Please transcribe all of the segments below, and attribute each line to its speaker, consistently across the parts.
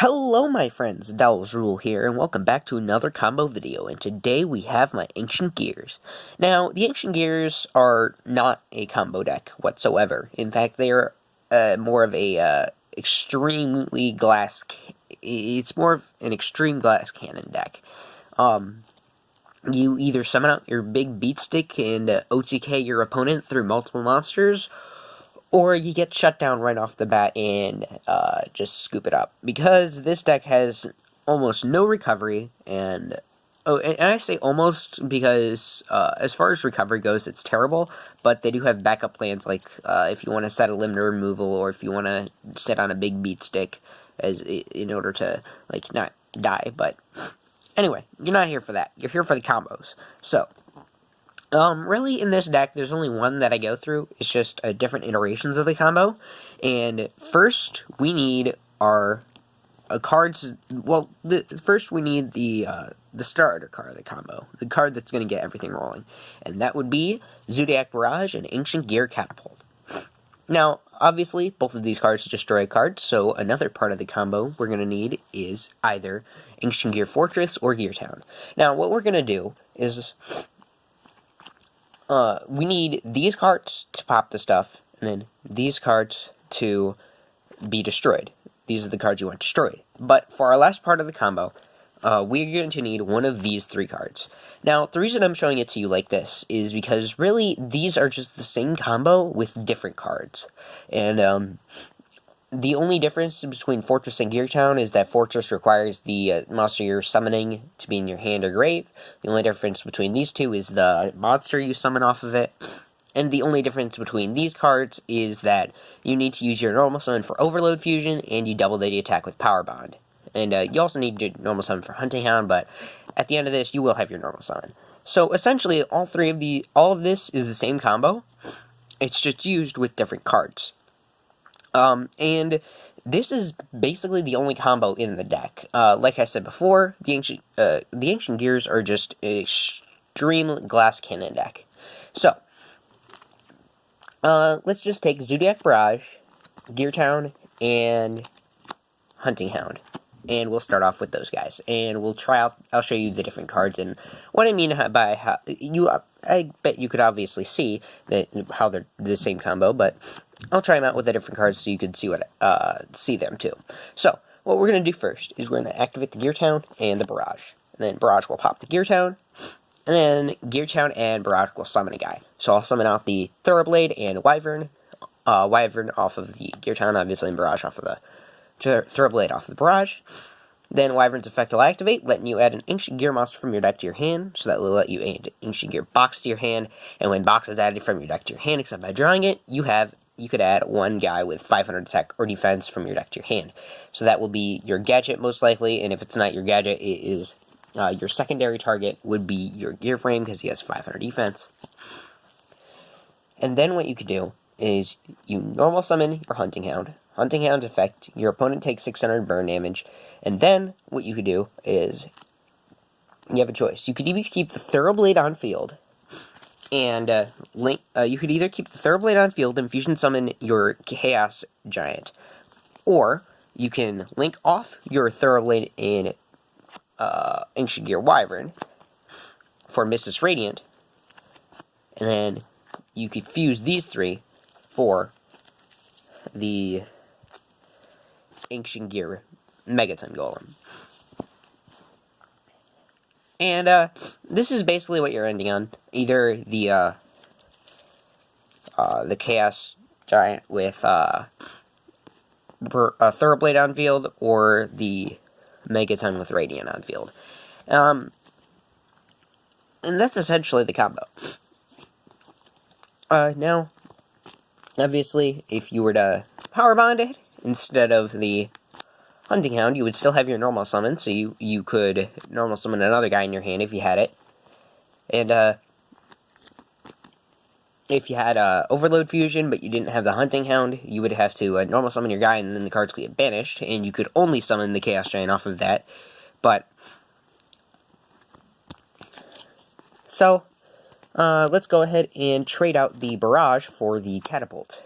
Speaker 1: Hello my friends, Dowellzrul here, and welcome back to another combo video, and today we have my Ancient Gears. Now, the Ancient Gears are not a combo deck whatsoever. In fact, they are more of a extremely glass... It's more of an extreme glass cannon deck. You either summon out your big beat stick and OTK your opponent through multiple monsters, or you get shut down right off the bat and just scoop it up. Because this deck has almost no recovery, and I say almost because as far as recovery goes, it's terrible, but they do have backup plans, like if you want to set a limiter removal, or if you want to sit on a big beat stick in order to, like, not die. But anyway, you're not here for that. You're here for the combos. So, really, in this deck, there's only one that I go through. It's just different iterations of the combo. And first, we need our cards. Well, first we need the starter card of the combo, the card that's going to get everything rolling, and that would be Zodiac Barrage and Ancient Gear Catapult. Now, obviously, both of these cards destroy cards, so another part of the combo we're going to need is either Ancient Gear Fortress or Gear Town. Now, what we're going to do is we need these cards to pop the stuff, and then these cards to be destroyed. These are the cards you want destroyed. But for our last part of the combo, we're going to need one of these three cards. Now, the reason I'm showing it to you like this is because, really, these are just the same combo with different cards. And the only difference between Fortress and Gear Town is that Fortress requires the monster you're summoning to be in your hand or grave. The only difference between these two is the monster you summon off of it. And the only difference between these cards is that you need to use your normal summon for Overload Fusion, and you double the attack with Power Bond. And you also need to normal summon for Hunting Hound, but at the end of this, you will have your normal summon. So essentially, all of this is the same combo. It's just used with different cards. And this is basically the only combo in the deck. Like I said before, the Ancient Gears are just an extreme glass cannon deck. So, let's just take Zodiac Barrage, Gear Town, and Hunting Hound. And we'll start off with those guys. And we'll try out, I'll show you the different cards. And what I mean by how, I bet you could obviously see how they're the same combo, but I'll try them out with the different cards so you can see them too. So, what we're going to do first is we're going to activate the Gear Town and the Barrage. And then Barrage will pop the Gear Town. And then Gear Town and Barrage will summon a guy. So I'll summon out the Thoroughblade and Wyvern. Wyvern off of the Gear Town, obviously, and Barrage off of the Thoroughblade off of the Barrage. Then Wyvern's effect will activate, letting you add an Ancient Gear monster from your deck to your hand, so that will let you add Ancient Gear box to your hand, and when box is added from your deck to your hand, except by drawing it, you could add one guy with 500 attack or defense from your deck to your hand. So that will be your gadget, most likely, and if it's not your gadget, it is your secondary target would be your Gear Frame, because he has 500 defense. And then what you could do is you normal summon your Hunting Hound. Hunting Hound's effect, your opponent takes 600 burn damage, and then what you could do is you have a choice. You could either keep the Thoroughblade on field, and you could either keep the Thoroughblade on field and fusion summon your Chaos Giant, or you can link off your Thoroughblade in Ancient Gear Wyvern for Mrs. Radiant, and then you could fuse these three for the Ancient Gear Megaton Golem. And this is basically what you're ending on. Either the Chaos Giant with a Thoroughblade on field, or the Megaton with Radiant on field. And that's essentially the combo. Now, obviously, if you were to Power Bond it instead of the Hunting Hound, you would still have your normal summon, so you could normal summon another guy in your hand if you had it. And if you had Overload Fusion, but you didn't have the Hunting Hound, you would have to normal summon your guy, and then the cards could get banished, and you could only summon the Chaos Giant off of that. But, so, let's go ahead and trade out the Barrage for the Catapult,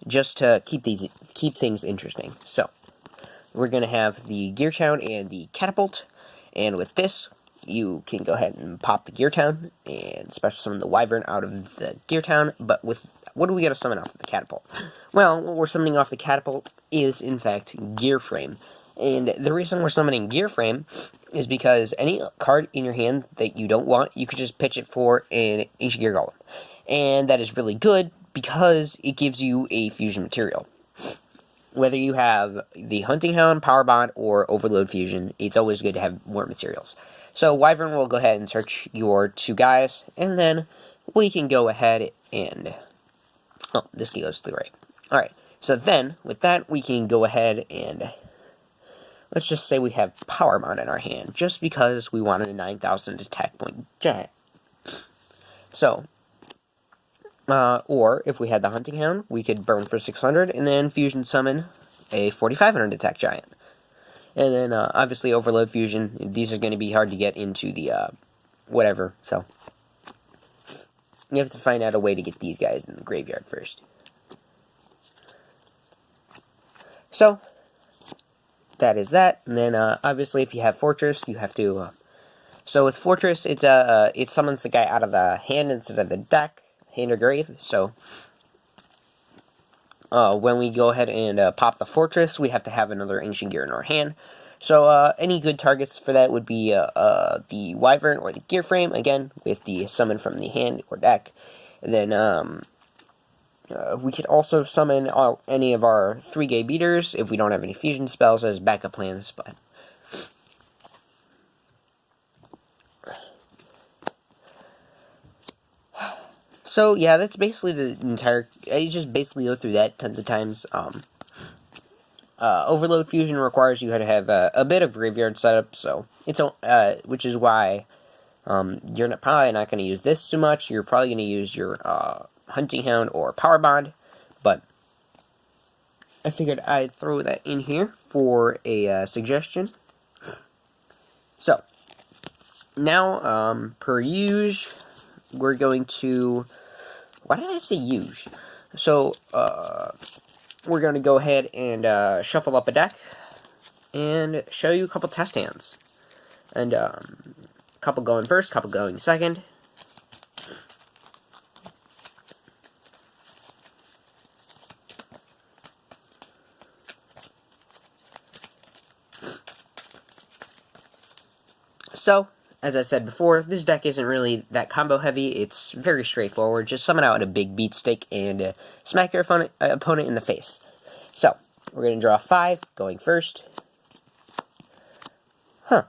Speaker 1: just to keep things interesting. So, we're going to have the Gear Town and the Catapult. And with this, you can go ahead and pop the Gear Town and special summon the Wyvern out of the Gear Town. But with what do we got to summon off the Catapult? Well, what we're summoning off the Catapult is, in fact, Gear Frame. And the reason we're summoning Gear Frame is because any card in your hand that you don't want, you could just pitch it for an Ancient Gear Golem. And that is really good because it gives you a fusion material. Whether you have the Hunting Hound, Power Bond, or Overload Fusion, it's always good to have more materials. So Wyvern will go ahead and search your 2 guys, and then we can go ahead and... Oh, this key goes to the right. Alright, so then, with that, we can go ahead and... Let's just say we have Power Bond in our hand, just because we wanted a 9,000 attack point giant. So, or if we had the Hunting Hound, we could burn for 600, and then Fusion Summon a 4,500 attack giant. And then, obviously, Overload Fusion, these are going to be hard to get into the, whatever, so... You have to find out a way to get these guys in the graveyard first. So, that is that. And then, obviously, if you have Fortress, you have to... So, with Fortress, it summons the guy out of the hand instead of the deck, hand or grave. So, when we go ahead and pop the Fortress, we have to have another Ancient Gear in our hand. So, any good targets for that would be the Wyvern or the Gear Frame, again, with the summon from the hand or deck. And then, we could also summon any of our 3-gay beaters if we don't have any fusion spells as backup plans, but... So, yeah, that's basically the entire... I just basically go through that tons of times. Overload Fusion requires you to have a bit of graveyard setup, so it's which is why you're probably not going to use this too much. You're probably going to use your Hunting Hound or Power Bond, but I figured I'd throw that in here for a suggestion. So now, per usual, we're going to... Why did I say usual? So we're going to go ahead and shuffle up a deck and show you a couple test hands. And a couple going first, couple going second. So, as I said before, this deck isn't really that combo heavy. It's very straightforward. Just summon out a big beat stick and smack your opponent in the face. So, we're going to draw 5, going first. Huh.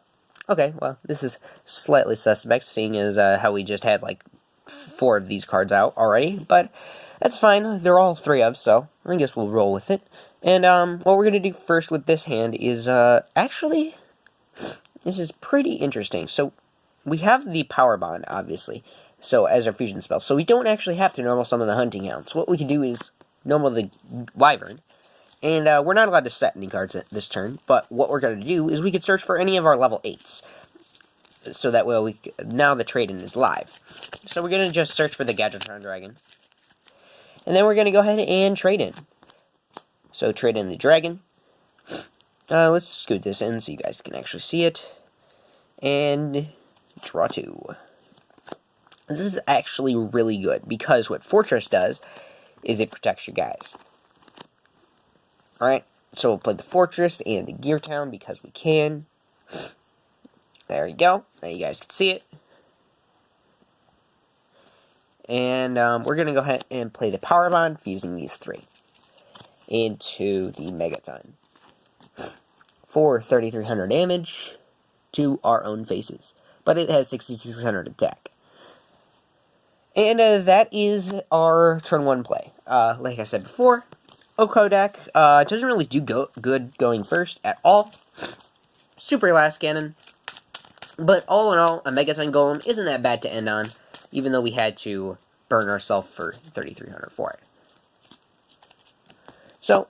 Speaker 1: Okay, well, this is slightly suspect, seeing as how we just had, like, 4 of these cards out already. But that's fine. They're all 3 of, so I guess we'll roll with it. And what we're going to do first with this hand is, actually... This is pretty interesting. So, we have the Power Bond, obviously, so as our fusion spell. So, we don't actually have to normal summon the Hunting Hound. So, what we can do is normal the Wyvern. And we're not allowed to set any cards this turn. But what we're going to do is we could search for any of our level 8s. So that way, now the trade-in is live. So, we're going to just search for the Gadgetron Dragon. And then we're going to go ahead and trade in. So, trade in the Dragon. Let's scoot this in so you guys can actually see it. And draw 2. This is actually really good, because what Fortress does is it protects your guys. Alright, so we'll play the Fortress and the Gear Town because we can. There you go. Now you guys can see it. And we're going to go ahead and play the Power Bond, fusing these 3 into the Megaton. For 3,300 damage to our own faces. But it has 6,600 attack. And that is our turn 1 play. Like I said before, Oko deck doesn't really do good going first at all. Super last cannon. But all in all, a Megaton Golem isn't that bad to end on, even though we had to burn ourselves for 3,300 for it. So,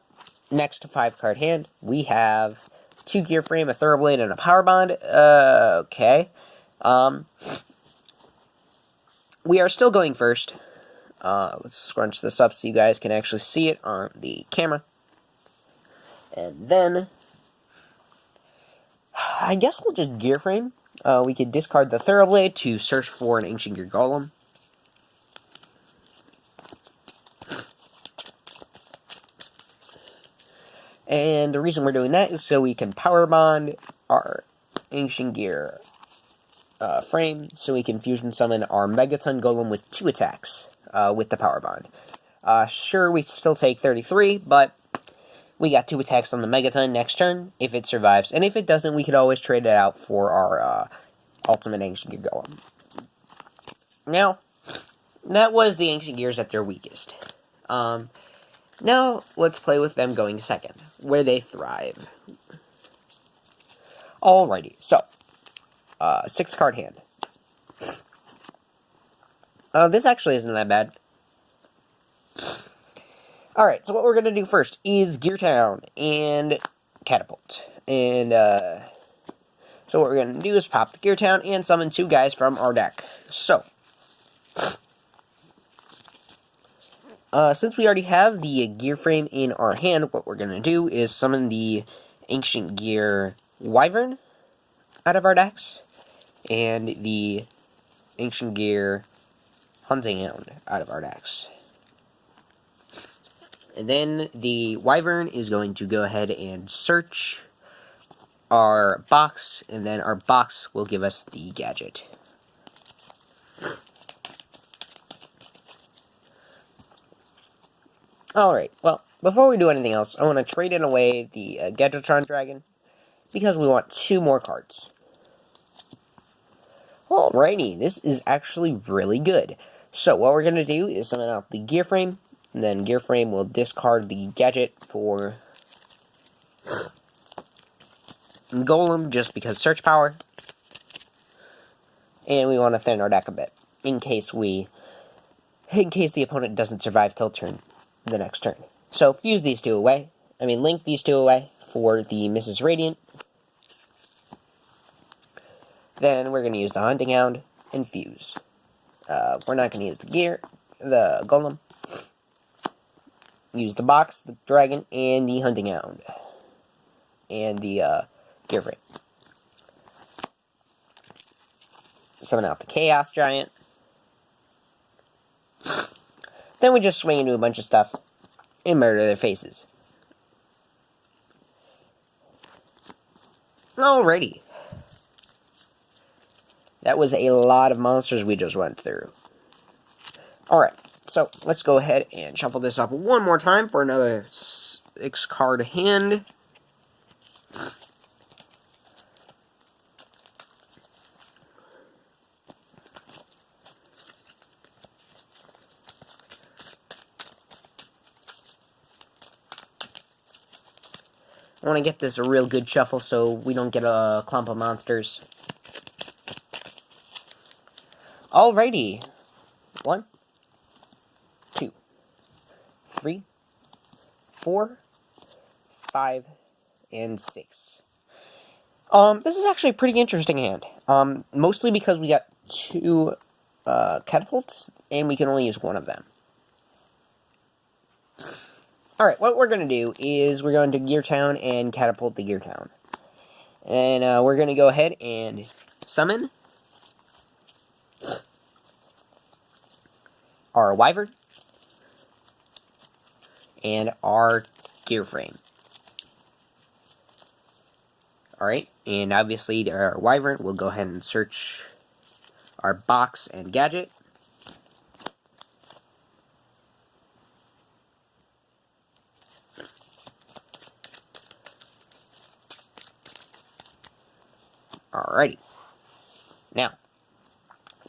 Speaker 1: next 5-card hand, we have 2 Gear Frame, a Thoroughblade, and a Power Bond. Okay. We are still going first. Let's scrunch this up so you guys can actually see it on the camera. And then I guess we'll just Gear Frame. We could discard the Thoroughblade to search for an Ancient Gear Golem. And the reason we're doing that is so we can Power Bond our Ancient Gear frame, so we can fusion summon our Megaton Golem with 2 attacks with the Power Bond. Sure, we still take 33, but we got 2 attacks on the Megaton next turn, if it survives. And if it doesn't, we could always trade it out for our Ultimate Ancient Gear Golem. Now, that was the Ancient Gears at their weakest. Now, let's play with them going second, where they thrive. Alrighty, so, 6-card hand. This actually isn't that bad. Alright, so what we're going to do first is Gear Town and Catapult. And, so what we're going to do is pop the Gear Town and summon 2 guys from our deck. So, since we already have the Gear Frame in our hand, what we're going to do is summon the Ancient Gear Wyvern out of our decks, and the Ancient Gear Hunting Hound out of our decks. And then the Wyvern is going to go ahead and search our box, and then our box will give us the gadget. Alright, well, before we do anything else, I want to trade in away the Gadgetron Dragon, because we want 2 more cards. Alrighty, this is actually really good. So, what we're going to do is summon out the Gear Frame, and then Gear Frame will discard the gadget for Golem, just because search power. And we want to thin our deck a bit, in case the opponent doesn't survive till the next turn. So, fuse these 2 away. Link these 2 away for the Mrs. Radiant. Then we're going to use the Hunting Hound and fuse. We're not going to use the Golem. Use the box, the Dragon, and the Hunting Hound. And the Gear Frame. Summon out the Chaos Giant. Then we just swing into a bunch of stuff and murder their faces. Alrighty. That was a lot of monsters we just went through. Alright, so let's go ahead and shuffle this up one more time for another 6-card hand. I want to get this a real good shuffle so we don't get a clump of monsters. Alrighty. 1, 2, 3, 4, 5, and 6. This is actually a pretty interesting hand. Mostly because we got 2 catapults, and we can only use 1 of them. Alright, what we're going to do is we're going to Gear Town and catapult the Gear Town. And we're going to go ahead and summon our Wyvern and our Gear Frame. Alright, and obviously our Wyvern will go ahead and search our box and gadget. Alrighty. Now,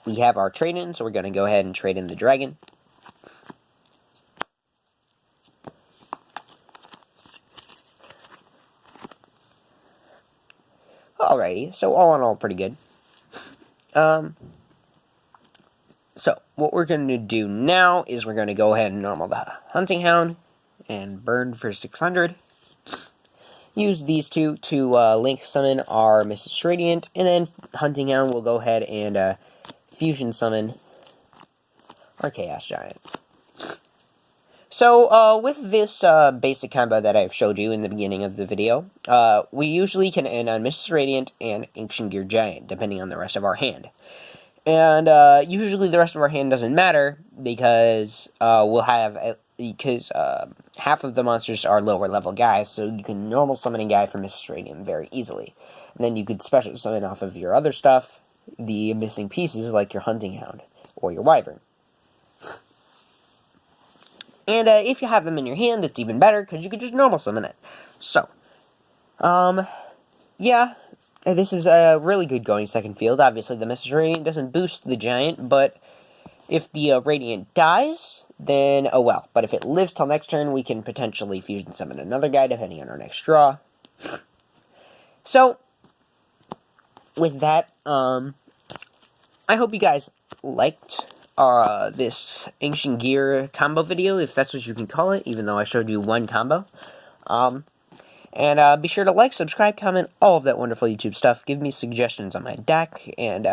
Speaker 1: we have our trade-in, so we're going to go ahead and trade in the Dragon. Alrighty, so all in all, pretty good. So, what we're going to do now is we're going to go ahead and normal the Hunting Hound and burn for 600. Use these 2 to link summon our Mrs. Radiant, and then Hunting Hound will go ahead and fusion summon our Chaos Giant. So, with this basic combo that I've showed you in the beginning of the video, we usually can end on Mrs. Radiant and Ancient Gear Giant, depending on the rest of our hand. And usually the rest of our hand doesn't matter, because we'll have, half of the monsters are lower level guys, so you can normal summon a guy from Mrs. Radiant very easily. And then you could special summon off of your other stuff, the missing pieces like your Hunting Hound or your Wyvern. And if you have them in your hand, it's even better, because you can just normal summon it. So, yeah, this is a really good going second field. Obviously, the Mrs. Radiant doesn't boost the Giant, but if the Radiant dies, then oh well. But if it lives till next turn, we can potentially fusion summon another guy, depending on our next draw. So, with that, I hope you guys liked this Ancient Gear combo video, if that's what you can call it, even though I showed you one combo. And be sure to like, subscribe, comment, all of that wonderful YouTube stuff. Give me suggestions on my deck and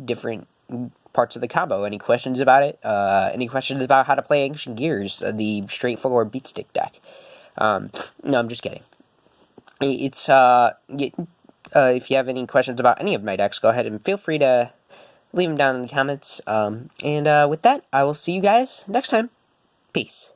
Speaker 1: different parts of the combo. Any questions about it? Any questions about how to play Ancient Gears, the straightforward beat stick deck? No, I'm just kidding. It's if you have any questions about any of my decks, go ahead and feel free to leave them down in the comments. And with that, I will see you guys next time. Peace.